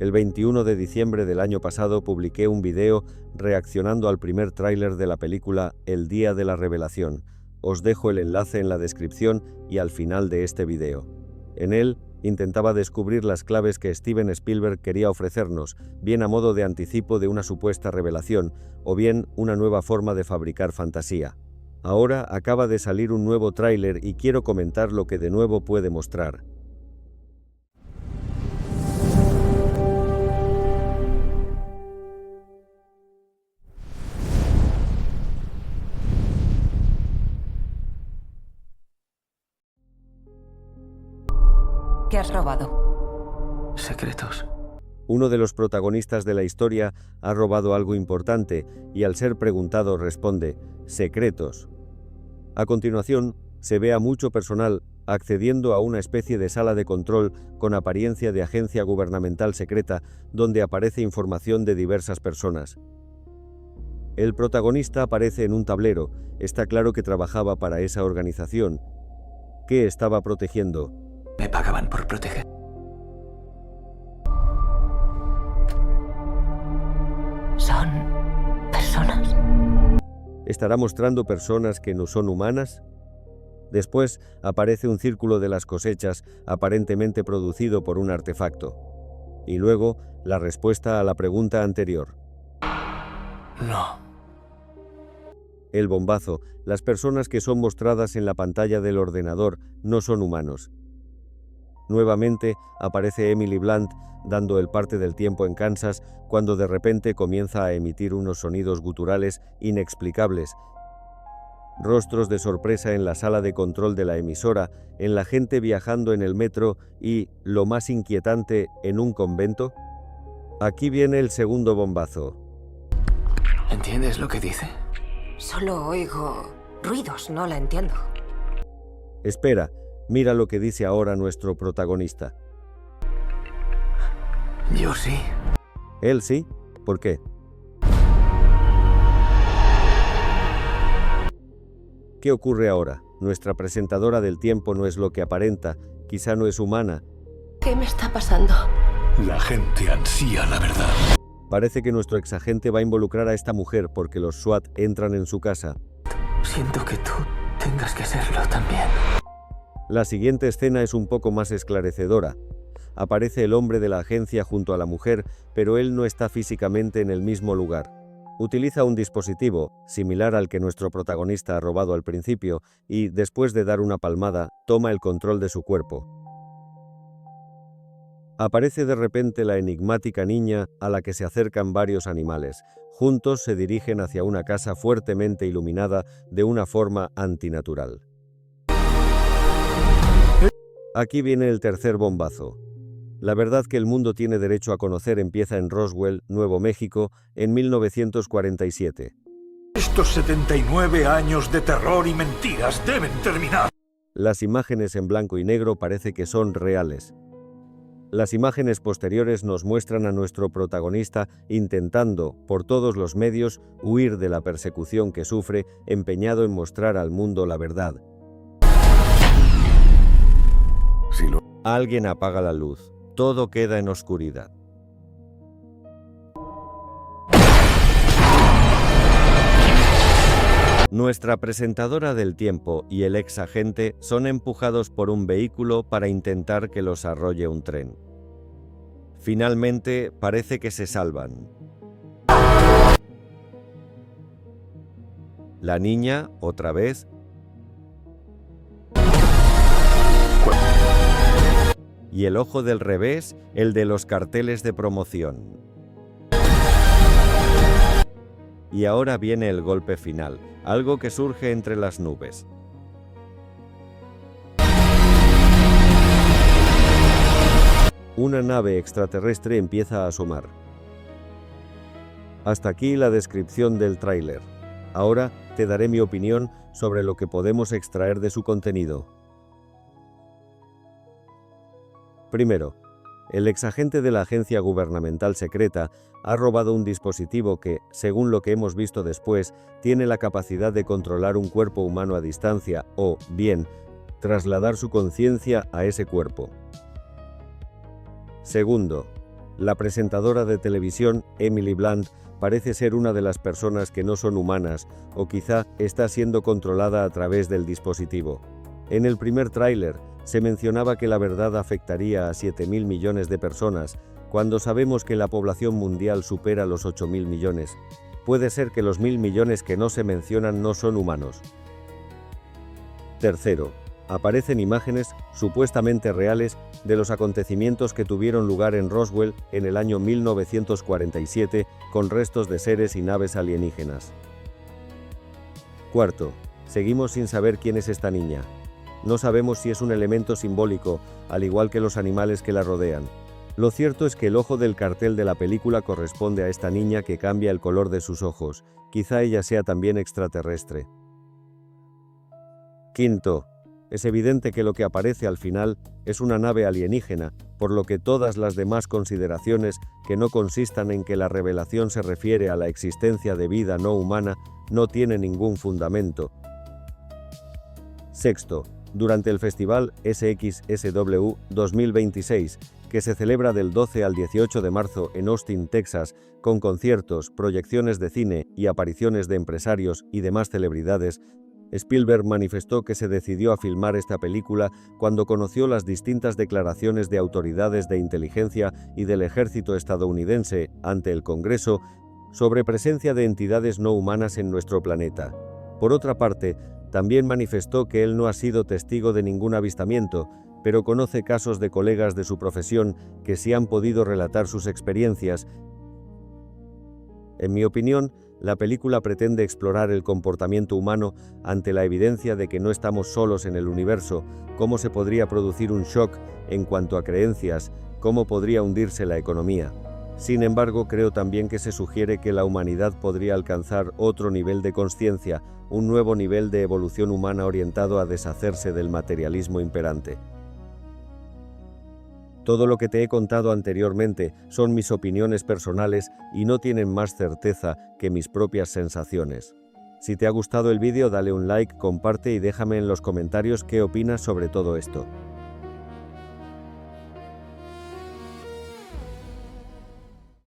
El 21 de diciembre del año pasado publiqué un video reaccionando al primer tráiler de la película El Día de la Revelación. Os dejo el enlace en la descripción y al final de este video. En él intentaba descubrir las claves que Steven Spielberg quería ofrecernos, bien a modo de anticipo de una supuesta revelación, o bien una nueva forma de fabricar fantasía. Ahora acaba de salir un nuevo tráiler y quiero comentar lo que de nuevo puede mostrar. ¿Qué has robado? Secretos. Uno de los protagonistas de la historia ha robado algo importante y al ser preguntado responde, secretos. A continuación, se ve a mucho personal accediendo a una especie de sala de control con apariencia de agencia gubernamental secreta donde aparece información de diversas personas. El protagonista aparece en un tablero, está claro que trabajaba para esa organización. ¿Qué estaba protegiendo? Me pagaban por proteger. ¿Son personas? ¿Estará mostrando personas que no son humanas? Después aparece un círculo de las cosechas aparentemente producido por un artefacto. Y luego la respuesta a la pregunta anterior. No. El bombazo, las personas que son mostradas en la pantalla del ordenador no son humanos. Nuevamente aparece Emily Blunt dando el parte del tiempo en Kansas cuando de repente comienza a emitir unos sonidos guturales inexplicables. Rostros de sorpresa en la sala de control de la emisora, en la gente viajando en el metro y, lo más inquietante, en un convento. Aquí viene el segundo bombazo. ¿Entiendes lo que dice? Solo oigo ruidos, no la entiendo. Espera, mira lo que dice ahora nuestro protagonista. Yo sí. ¿Él sí? ¿Por qué? ¿Qué ocurre ahora? Nuestra presentadora del tiempo no es lo que aparenta, quizá no es humana. ¿Qué me está pasando? La gente ansía la verdad. Parece que nuestro exagente va a involucrar a esta mujer porque los SWAT entran en su casa. Siento que tú tengas que serlo también. La siguiente escena es un poco más esclarecedora. Aparece el hombre de la agencia junto a la mujer, pero él no está físicamente en el mismo lugar. Utiliza un dispositivo, similar al que nuestro protagonista ha robado al principio, y, después de dar una palmada, toma el control de su cuerpo. Aparece de repente la enigmática niña a la que se acercan varios animales. Juntos se dirigen hacia una casa fuertemente iluminada de una forma antinatural. Aquí viene el tercer bombazo. La verdad que el mundo tiene derecho a conocer empieza en Roswell, Nuevo México, en 1947. Estos 79 años de terror y mentiras deben terminar. Las imágenes en blanco y negro parece que son reales. Las imágenes posteriores nos muestran a nuestro protagonista intentando, por todos los medios, huir de la persecución que sufre, empeñado en mostrar al mundo la verdad. Alguien apaga la luz. Todo queda en oscuridad. Nuestra presentadora del tiempo y el ex agente son empujados por un vehículo para intentar que los arrolle un tren. Finalmente, parece que se salvan. La niña, otra vez, y el ojo del revés, el de los carteles de promoción. Y ahora viene el golpe final, algo que surge entre las nubes. Una nave extraterrestre empieza a asomar. Hasta aquí la descripción del tráiler. Ahora te daré mi opinión sobre lo que podemos extraer de su contenido. Primero, el exagente de la agencia gubernamental secreta ha robado un dispositivo que, según lo que hemos visto después, tiene la capacidad de controlar un cuerpo humano a distancia o, bien, trasladar su conciencia a ese cuerpo. Segundo, La presentadora de televisión, Emily Blunt, parece ser una de las personas que no son humanas, o quizá está siendo controlada a través del dispositivo. En el primer tráiler, se mencionaba que la verdad afectaría a 7.000 millones de personas, cuando sabemos que la población mundial supera los 8.000 millones. Puede ser que los 1.000 millones que no se mencionan no son humanos. Tercero, aparecen imágenes supuestamente reales de los acontecimientos que tuvieron lugar en Roswell en el año 1947 con restos de seres y naves alienígenas. Cuarto, seguimos sin saber quién es esta niña. No sabemos si es un elemento simbólico, al igual que los animales que la rodean. Lo cierto es que el ojo del cartel de la película corresponde a esta niña que cambia el color de sus ojos. Quizá ella sea también extraterrestre. Quinto, es evidente que lo que aparece al final es una nave alienígena, por lo que todas las demás consideraciones que no consistan en que la revelación se refiere a la existencia de vida no humana no tienen ningún fundamento. Sexto, durante el festival SXSW 2026, que se celebra del 12 al 18 de marzo en Austin, Texas, con conciertos, proyecciones de cine y apariciones de empresarios y demás celebridades, Spielberg manifestó que se decidió a filmar esta película cuando conoció las distintas declaraciones de autoridades de inteligencia y del ejército estadounidense ante el Congreso sobre presencia de entidades no humanas en nuestro planeta. Por otra parte, también manifestó que él no ha sido testigo de ningún avistamiento, pero conoce casos de colegas de su profesión que sí han podido relatar sus experiencias. En mi opinión, la película pretende explorar el comportamiento humano ante la evidencia de que no estamos solos en el universo, cómo se podría producir un shock en cuanto a creencias, cómo podría hundirse la economía. Sin embargo, creo también que se sugiere que la humanidad podría alcanzar otro nivel de consciencia, un nuevo nivel de evolución humana orientado a deshacerse del materialismo imperante. Todo lo que te he contado anteriormente son mis opiniones personales y no tienen más certeza que mis propias sensaciones. Si te ha gustado el vídeo, dale un like, comparte y déjame en los comentarios qué opinas sobre todo esto.